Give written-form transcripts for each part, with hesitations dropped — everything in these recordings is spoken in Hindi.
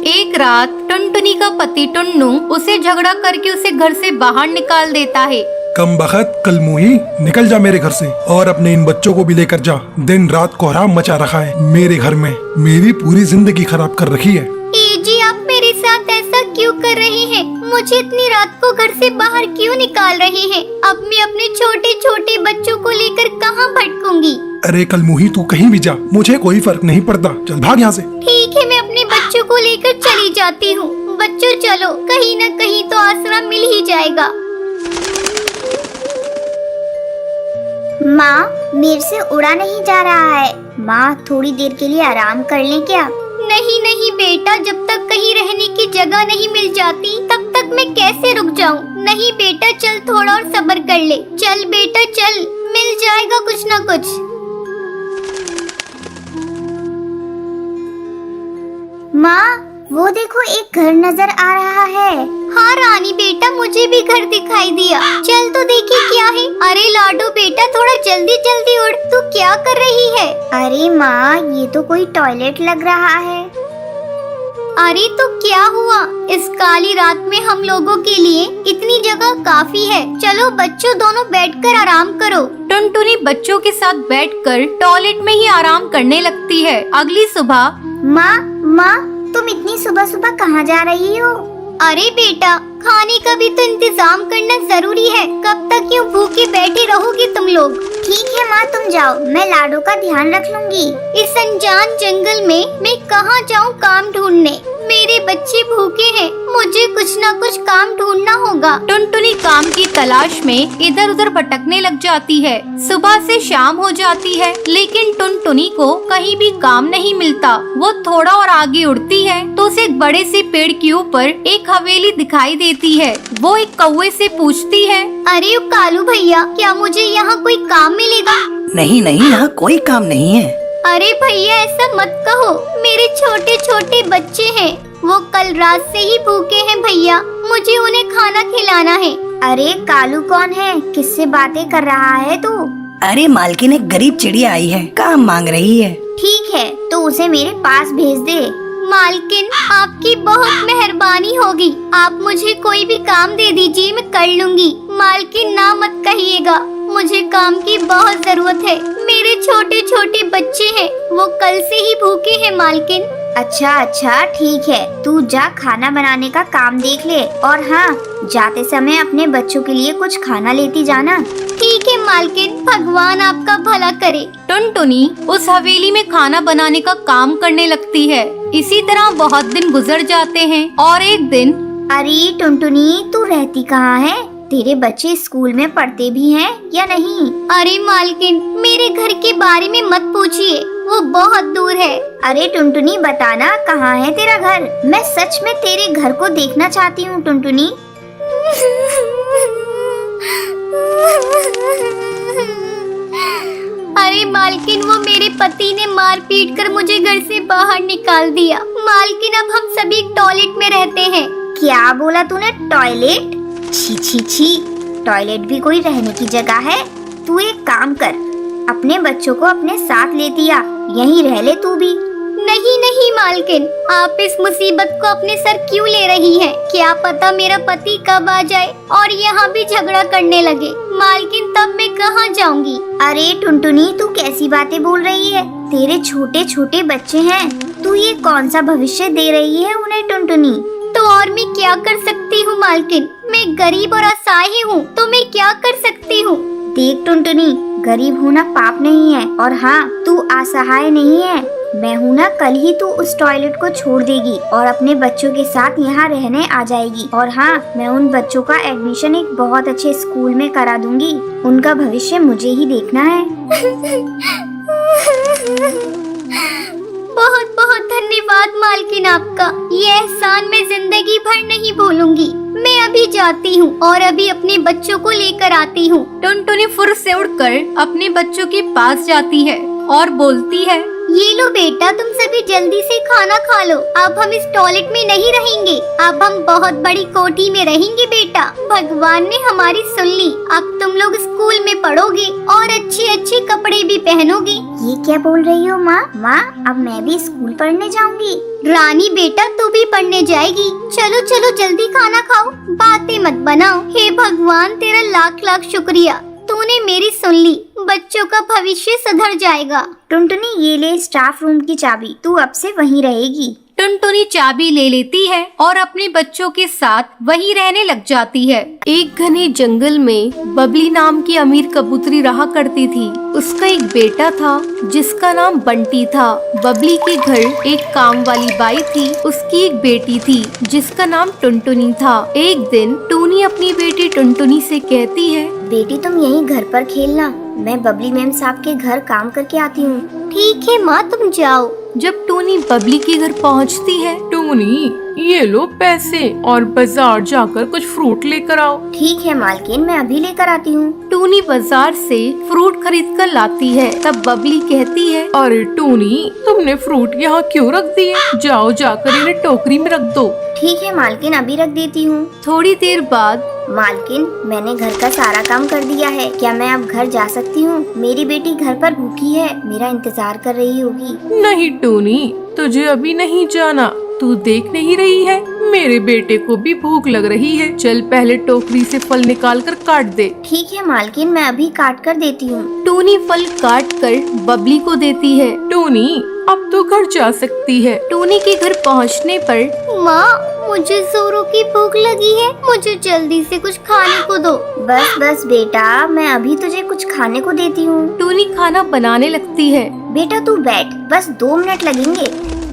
एक रात टुनटुनी का पति टुन्नू उसे झगड़ा करके उसे घर से बाहर निकाल देता है। कम बखत कलमुही, निकल जा मेरे घर से और अपने इन बच्चों को भी लेकर जा। दिन रात कोहराम मचा रखा है मेरे घर में, मेरी पूरी जिंदगी खराब कर रखी है। जी आप मेरे साथ ऐसा क्यों कर रहे हैं? मुझे इतनी रात को घर से बाहर क्यों निकाल रहे हैं? अब मैं अपने छोटे छोटे बच्चों को लेकर कहाँ भटकूंगी? अरे कलमुही, तू कहीं भी जा, मुझे कोई फर्क नहीं पड़ता। चल भाग यहाँ से। ठीक है, मैं अपने बच्चों को लेकर चली जाती हूँ। बच्चों चलो, कहीं न कहीं तो आसरा मिल ही जाएगा। माँ, मेरे से उड़ा नहीं जा रहा है। माँ, थोड़ी देर के लिए आराम कर लें क्या? नहीं नहीं बेटा, जब तक कहीं रहने की जगह नहीं मिल जाती तब तक मैं कैसे रुक जाऊं? नहीं बेटा, चल थोड़ा और सब्र कर ले। चल बेटा चल, मिल जाएगा कुछ न कुछ। माँ, वो देखो एक घर नजर आ रहा है। हाँ रानी बेटा, मुझे भी घर दिखाई दिया। चल तो देखिए क्या है। अरे लाडो बेटा, थोड़ा जल्दी जल्दी उड़। तू क्या कर रही है? अरे माँ, ये तो कोई टॉयलेट लग रहा है। अरे तो क्या हुआ? इस काली रात में हम लोगों के लिए इतनी जगह काफी है। चलो बच्चों, दोनों बैठकर आराम करो। टुनटुनी बच्चों के साथ बैठकर टॉयलेट में ही आराम करने लगती है। अगली सुबह माँ, तुम इतनी सुबह सुबह कहाँ जा रही हो? अरे बेटा, खाने का भी तो इंतजाम करना जरूरी है। कब तक यूँ भूखे बैठे रहोगे तुम लोग? ठीक है माँ, तुम जाओ, मैं लाडो का ध्यान रख लूंगी। इस अनजान जंगल में मैं कहाँ जाऊँ काम ढूंढने? मेरे बच्चे भूखे हैं, मुझे कुछ न कुछ काम ढूंढना होगा। टुनटुनी काम की तलाश में इधर उधर भटकने लग जाती है। सुबह से शाम हो जाती है, लेकिन टुनटुनी को कहीं भी काम नहीं मिलता। वो थोड़ा और आगे उड़ती है तो उसे एक बड़े से पेड़ के ऊपर एक हवेली दिखाई देती है। वो एक कौवे से पूछती है, अरे कालू भैया, क्या मुझे यहाँ कोई काम मिलेगा? नहीं नहीं, यहाँ कोई काम नहीं है। अरे भैया ऐसा मत कहो, मेरे छोटे छोटे बच्चे हैं। वो कल रात से ही भूखे हैं भैया, मुझे उन्हें खाना खिलाना है। अरे कालू कौन है? किससे बातें कर रहा है तू? अरे मालकिन, एक गरीब चिड़िया आई है, काम मांग रही है। ठीक है, तो उसे मेरे पास भेज दे। मालकिन, आपकी बहुत मेहरबानी होगी। आप मुझे कोई भी काम दे दीजिए, मैं कर लूंगी। मालकिन ना मत कहिएगा, मुझे काम की बहुत जरूरत है। मेरे छोटे छोटे बच्चे हैं, वो कल से ही भूखे हैं मालकिन। अच्छा ठीक है, तू जा खाना बनाने का काम देख ले। और हाँ, जाते समय अपने बच्चों के लिए कुछ खाना लेती जाना। ठीक है मालकिन, भगवान आपका भला करे। टुनटुनी उस हवेली में खाना बनाने का काम करने लगती है। इसी तरह बहुत दिन गुजर जाते हैं और एक दिन, अरे टुनटुनी, तू रहती कहाँ है? तेरे बच्चे स्कूल में पढ़ते भी हैं या नहीं? अरे मालकिन, मेरे घर के बारे में मत पूछिए, वो बहुत दूर है। अरे टुनटुनी, बताना कहाँ है तेरा घर? मैं सच में तेरे घर को देखना चाहती हूँ टुनटुनी। अरे मालकिन, वो मेरे पति ने मार पीट कर मुझे घर से बाहर निकाल दिया। मालकिन, अब हम सभी टॉयलेट में रहते हैं। क्या बोला तूने? टॉयलेट? छी छी छी, टॉयलेट भी कोई रहने की जगह है? तू एक काम कर, अपने बच्चों को अपने साथ लेती आ, यहीं रह ले तू भी। नहीं नहीं मालकिन, आप इस मुसीबत को अपने सर क्यों ले रही हैं? क्या पता मेरा पति कब आ जाए और यहाँ भी झगड़ा करने लगे। मालकिन, तब मैं कहाँ जाऊँगी? अरे टुनटुनी, तू कैसी बातें बोल रही है? तेरे छोटे छोटे बच्चे हैं, तू ये कौन सा भविष्य दे रही है उन्हें टुनटुनी? तो और मैं क्या कर सकती हूँ मालकिन? मैं गरीब और असहाय हूँ, तो मैं क्या कर सकती हूँ? देख टुनटुनी, गरीब होना पाप नहीं है, और हाँ, तू असहाय नहीं है। मैं हूँ ना, कल ही तू उस टॉयलेट को छोड़ देगी और अपने बच्चों के साथ यहाँ रहने आ जाएगी। और हाँ, मैं उन बच्चों का एडमिशन एक बहुत अच्छे स्कूल में करा दूंगी। उनका भविष्य मुझे ही देखना है। बहुत बहुत धन्यवाद मालकिन आपका, ये एहसान मैं जिंदगी भर नहीं भूलूंगी। मैं अभी जाती हूँ और अभी अपने बच्चों को लेकर आती हूँ। टुनटुनी फुर्र से उड़कर अपने बच्चों के पास जाती है और बोलती है, ये लो बेटा, तुम सभी जल्दी से खाना खा लो। अब हम इस टॉयलेट में नहीं रहेंगे, अब हम बहुत बड़ी कोठी में रहेंगे बेटा। भगवान ने हमारी सुन ली। अब तुम लोग स्कूल में पढ़ोगे और अच्छे अच्छे कपड़े भी पहनोगे। ये क्या बोल रही हो माँ? माँ, अब मैं भी स्कूल पढ़ने जाऊंगी। रानी बेटा, तू भी पढ़ने जाएगी। चलो चलो जल्दी खाना खाओ, बातें मत बनाओ। हे भगवान, तेरा लाख लाख शुक्रिया, तूने मेरी सुन ली। बच्चों का भविष्य सुधर जाएगा। टुनटुनी, ये ले स्टाफ रूम की चाबी, तू अब से वहीं रहेगी। टुनटुनी चाबी ले लेती है और अपने बच्चों के साथ वहीं रहने लग जाती है। एक घने जंगल में बबली नाम की अमीर कबूतरी रहा करती थी। उसका एक बेटा था जिसका नाम बंटी था। बबली के घर एक काम वाली बाई थी, उसकी एक बेटी थी जिसका नाम टुनटुनी था। एक दिन टूनी अपनी बेटी टुनटुनी से कहती है, बेटी तुम यहीं घर पर खेलना, मैं बबली मैम साहब के घर काम करके आती हूँ। ठीक है माँ, तुम जाओ। जब टूनी बबली के घर पहुँचती है, टूनी, ये लो पैसे और बाजार जाकर कुछ फ्रूट लेकर आओ। ठीक है मालकिन, मैं अभी लेकर आती हूँ। टूनी बाजार से फ्रूट खरीद कर लाती है। तब बबली कहती है, अरे टूनी, तुमने फ्रूट यहाँ क्यों रख दिए? जाओ जाकर इन्हें टोकरी में रख दो। ठीक है मालकिन, अभी रख देती हूँ। थोड़ी देर बाद, मालकिन, मैंने घर का सारा काम कर दिया है, क्या मैं अब घर जा सकती हूँ? मेरी बेटी घर पर भूखी है, मेरा इंतजार कर रही होगी। नहीं टूनी, तुझे अभी नहीं जाना। तू देख नहीं रही है, मेरे बेटे को भी भूख लग रही है। चल पहले टोकरी से फल निकाल कर काट दे। ठीक है मालकिन, मैं अभी काट कर देती हूँ। टूनी फल काट कर बबली को देती है। टूनी, अब तो घर जा सकती है। टूनी के घर पहुँचने पर, माँ, मुझे जोरों की भूख लगी है, मुझे जल्दी से कुछ खाने को दो। बस बस बेटा, मैं अभी तुझे कुछ खाने को देती हूँ। टूनी खाना बनाने लगती है। बेटा तू बैठ, बस 2 मिनट लगेंगे।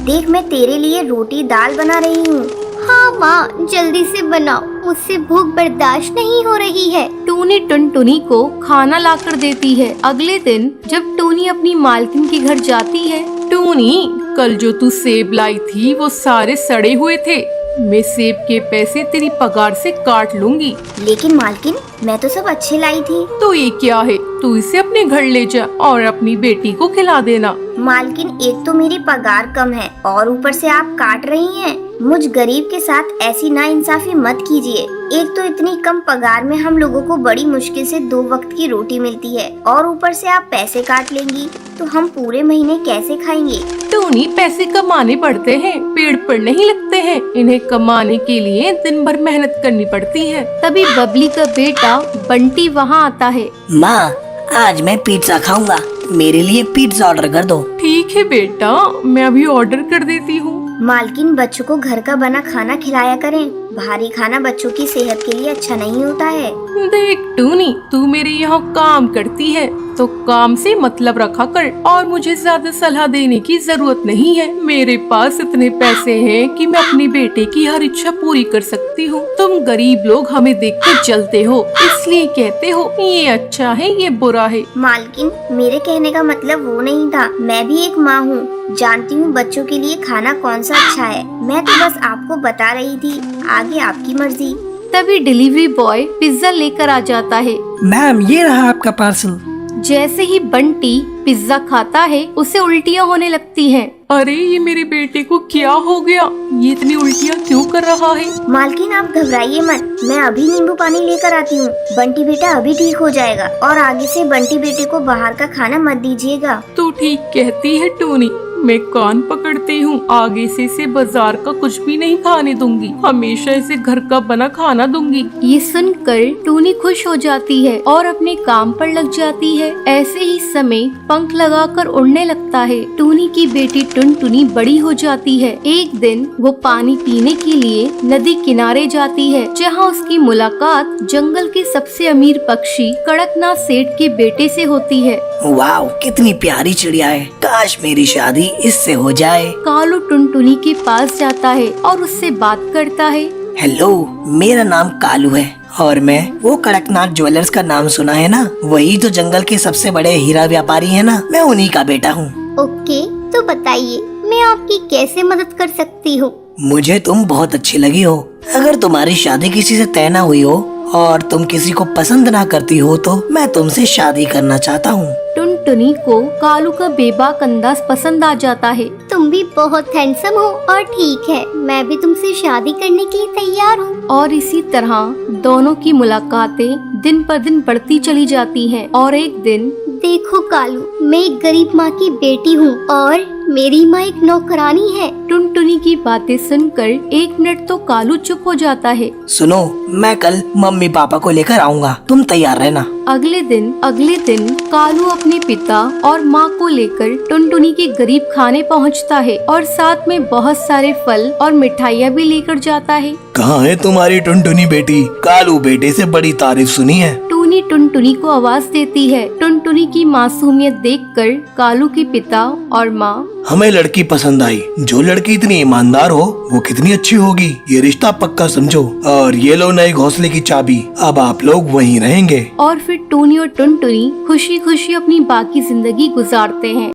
देख, मैं तेरे लिए रोटी दाल बना रही हूँ। हाँ माँ, जल्दी से बनाओ, मुझसे भूख बर्दाश्त नहीं हो रही है। टूनी टुनटुनी को खाना लाकर देती है। अगले दिन जब टूनी अपनी मालकिन के घर जाती है, टूनी, कल जो तू सेब लाई थी वो सारे सड़े हुए थे। मैं सेब के पैसे तेरी पगार से काट लूंगी। लेकिन मालकिन, मैं तो सब अच्छे लाई थी। तो ये क्या है? तू इसे अपने घर ले जा और अपनी बेटी को खिला देना। मालकिन, एक तो मेरी पगार कम है और ऊपर से आप काट रही हैं। मुझ गरीब के साथ ऐसी नाइंसाफी मत कीजिए। एक तो इतनी कम पगार में हम लोगों को बड़ी मुश्किल से 2 वक्त की रोटी मिलती है और ऊपर से आप पैसे काट लेंगी, तो हम पूरे महीने कैसे खाएंगे? टूनी, पैसे कमाने पड़ते हैं, पेड़ पर नहीं लगते हैं। इन्हें कमाने के लिए दिन भर मेहनत करनी पड़ती है। तभी बबली का बेटा बंटी वहाँ आता है। माँ, आज मैं पिज्जा खाऊंगा, मेरे लिए पिज्जा ऑर्डर कर दो। ठीक है बेटा, मैं अभी ऑर्डर कर देती हूँ। मालकिन, बच्चों को घर का बना खाना खिलाया करें, भारी खाना बच्चों की सेहत के लिए अच्छा नहीं होता है। देख टूनी, तू मेरे यहाँ काम करती है तो काम से मतलब रखा कर और मुझे ज्यादा सलाह देने की जरूरत नहीं है। मेरे पास इतने पैसे हैं कि मैं अपनी बेटे की हर इच्छा पूरी कर सकती हूँ। तुम गरीब लोग हमें देख के जलते हो, इसलिए कहते हो ये अच्छा है ये बुरा है। मालकिन, मेरे कहने का मतलब वो नहीं था। मैं भी एक माँ हूँ, जानती हूँ बच्चों के लिए खाना कौन सा अच्छा है। मैं तो बस आपको बता रही थी, आगे आपकी मर्जी। तभी डिलीवरी बॉय पिज्जा लेकर आ जाता है। मैम, ये रहा आपका पार्सल। जैसे ही बंटी पिज्जा खाता है, उसे उल्टियाँ होने लगती हैं। अरे ये मेरे बेटे को क्या हो गया? ये इतनी उल्टियाँ क्यों कर रहा है? मालकिन, आप घबराइए मत, मैं अभी नींबू पानी लेकर आती हूँ। बंटी बेटा अभी ठीक हो जाएगा और आगे से बंटी बेटे को बाहर का खाना मत दीजिएगा। तू ठीक कहती है टूनी, मैं कान पकड़ती हूँ। आगे से इसे बाजार का कुछ भी नहीं खाने दूंगी, हमेशा इसे घर का बना खाना दूंगी। ये सुनकर टूनी खुश हो जाती है और अपने काम पर लग जाती है। ऐसे ही समय पंख लगाकर उड़ने लगता है। टूनी की बेटी टुनटुनी बड़ी हो जाती है। एक दिन वो पानी पीने के लिए नदी किनारे जाती है, जहाँ उसकी मुलाकात जंगल के सबसे अमीर पक्षी कड़कनाथ सेठ के बेटे से होती है। वाह, कितनी प्यारी चिड़िया है, काश मेरी शादी इससे हो जाए। कालू टुनटुनी के पास जाता है और उससे बात करता है। हेलो, मेरा नाम कालू है और मैं वो कड़कनाथ ज्वेलर्स का नाम सुना है ना, वही जो जंगल के सबसे बड़े हीरा व्यापारी है ना, मैं उन्हीं का बेटा हूँ। ओके, तो बताइए मैं आपकी कैसे मदद कर सकती हूँ? मुझे तुम बहुत अच्छी लगी हो। अगर तुम्हारी शादी किसी से तय न हुई हो और तुम किसी को पसंद ना करती हो तो मैं तुमसे शादी करना चाहता हूँ। टुनटुनी को कालू का बेबाक अंदाज पसंद आ जाता है। तुम भी बहुत हैंडसम हो और ठीक है, मैं भी तुमसे शादी करने के लिए तैयार हूँ। और इसी तरह दोनों की मुलाकातें दिन पर दिन बढ़ती चली जाती हैं और एक दिन देखो कालू, मैं एक गरीब माँ की बेटी हूँ और मेरी माँ एक नौकरानी है। टुनटुनी की बातें सुनकर एक मिनट तो कालू चुप हो जाता है। सुनो, मैं कल मम्मी पापा को लेकर आऊँगा, तुम तैयार रहना। अगले दिन कालू अपने पिता और माँ को लेकर टुनटुनी के गरीब खाने पहुँचता है और साथ में बहुत सारे फल और मिठाइयाँ भी लेकर जाता है। कहाँ है तुम्हारी टुनटुनी बेटी? कालू बेटे से बड़ी तारीफ सुनी है। टूनी टुनटुनी को आवाज देती है। टुनटुनी की मासूमियत देखकर कालू के पिता और माँ हमें लड़की पसंद आई। जो लड़की इतनी ईमानदार हो वो कितनी अच्छी होगी। ये रिश्ता पक्का समझो और ये लो नए घोंसले की चाबी। अब आप लोग वहीं रहेंगे। और फिर टूनी और टुनटुनी खुशी खुशी अपनी बाकी जिंदगी गुजारते हैं।